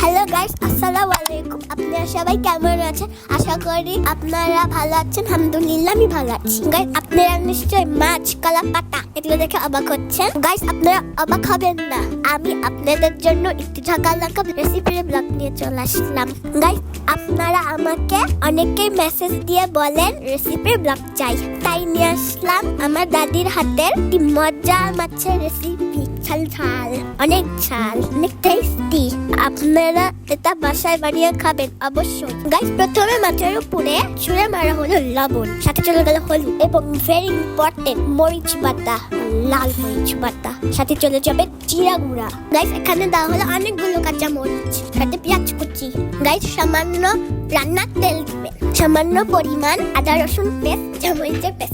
Hello guys, আসসালামু আলাইকুম। আপনারা সবাই কেমন আছেন? আশা করি আপনারা ভালো আছেন। আলহামদুলিল্লাহ আমি ভালো আছি। গাইস, আপনারা নিশ্চয়ই মাছ, কলা পাতা এগুলো দেখে অবাক হচ্ছেন। গাইস, আপনারা অবাক হবেন না, আমি আপনাদের জন্য একটু ঝাঁকালাকা রেসিপির ব্লগ নিয়ে চলে আসলাম। গাইস, আপনারা আমাকে অনেকেই মেসেজ দিয়ে বলেন রেসিপির ব্লগ চাই, তাই নিয়ে আসলাম আমার দাদির হাতের একটি মজার মাছের রেসিপি। ঝাল ঝাল, অনেক ঝাল, অনেক টেস্টি। আপনারা এটা বাসায় বানিয়ে খাবেন অবশ্যই। গাইস, প্রথমে মাছের উপরে ছুঁড়ে মারা হলো লবণ, সাথে চলে গেল হলুদ এবং ভেরি ইম্পর্টেন্ট মরিচ বাটা, লাল মরিচ বাটা, সাথে চলে যাবে জিরা গুঁড়া। গাইস, এখানে দেওয়া হলো অনেকগুলো কাঁচা মরিচ, সাথে পেঁয়াজ কুচি। গাইস, সামান্য রান্নার তেল দিবেন, সামান্য পরিমাণ আদা রসুন পেস্ট, মরিচের পেস্ট।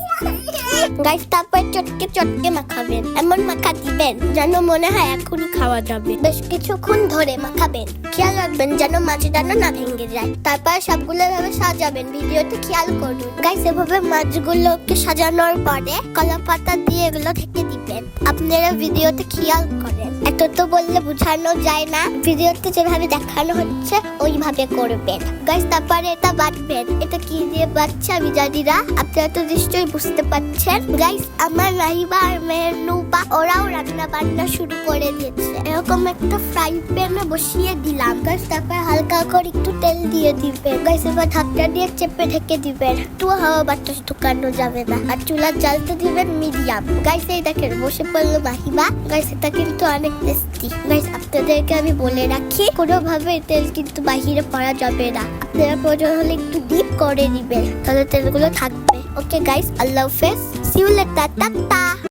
গাইস, তারপর চটকে চটকে মাখাবেন, এমন মাখা দিবেন যেন মনে হয় এখনই খাওয়া যাবে। বেশ কিছুক্ষণ ধরে মাখাবেন, খেয়াল রাখবেন যেন মাছগুলো না ভেঙে যায়। তারপর সবগুলো ভাবে সাজাবেন, ভিডিওতে খেয়াল করুন। গাইস, এভাবে মাছগুলোকে সাজানোর পরে কলা পাতা দিয়ে এগুলো ঢেকে দিবেন। আপনারা ভিডিওতে খেয়াল করেন, এত তো বললে বোঝানো যায় না, ভিডিওতে যেভাবে দেখানো হচ্ছে ওইভাবে করবেন। গাইস, তারপরে এটা বাটবেন। এটা কি দিয়ে বাটছে আমি জানি না, আপনারা তো নিশ্চয়ই বুঝতে পারছেন। গাইস, আমার রাহিবা আর মেহনুবা ওরাও রান্না বান্না শুরু করে দিয়েছে। এরকম একটা ফ্রাই প্যানে বসিয়ে দিলাম। গাইস, তারপর হালকা করে একটু তেল দিয়ে দিবেন। গাইস, এবার ঢাকনা দিয়ে চেপে ঢেকে দিবেন, একটু হাওয়া বাতাস ঢুকানো যাবে না। আর চুলার জ্বালতে দিবেন মিডিয়াম। গাইস, এই দেখেন বসে পড়লো মাহিবা। গাইস, এটা কিন্তু অনেক টেস্টি। গাইস, আপনাদেরকে আমি বলে রাখি, কোনোভাবে তেল কিন্তু বাহিরে পড়া যাবে না। আপনারা প্রয়োজন হলে একটু ডিপ করে দিবেন, তাহলে তেলগুলো থাকবে। ওকে গাইস, আল্লাহ হাফেজ, সি ইউ লেটার, টাটা।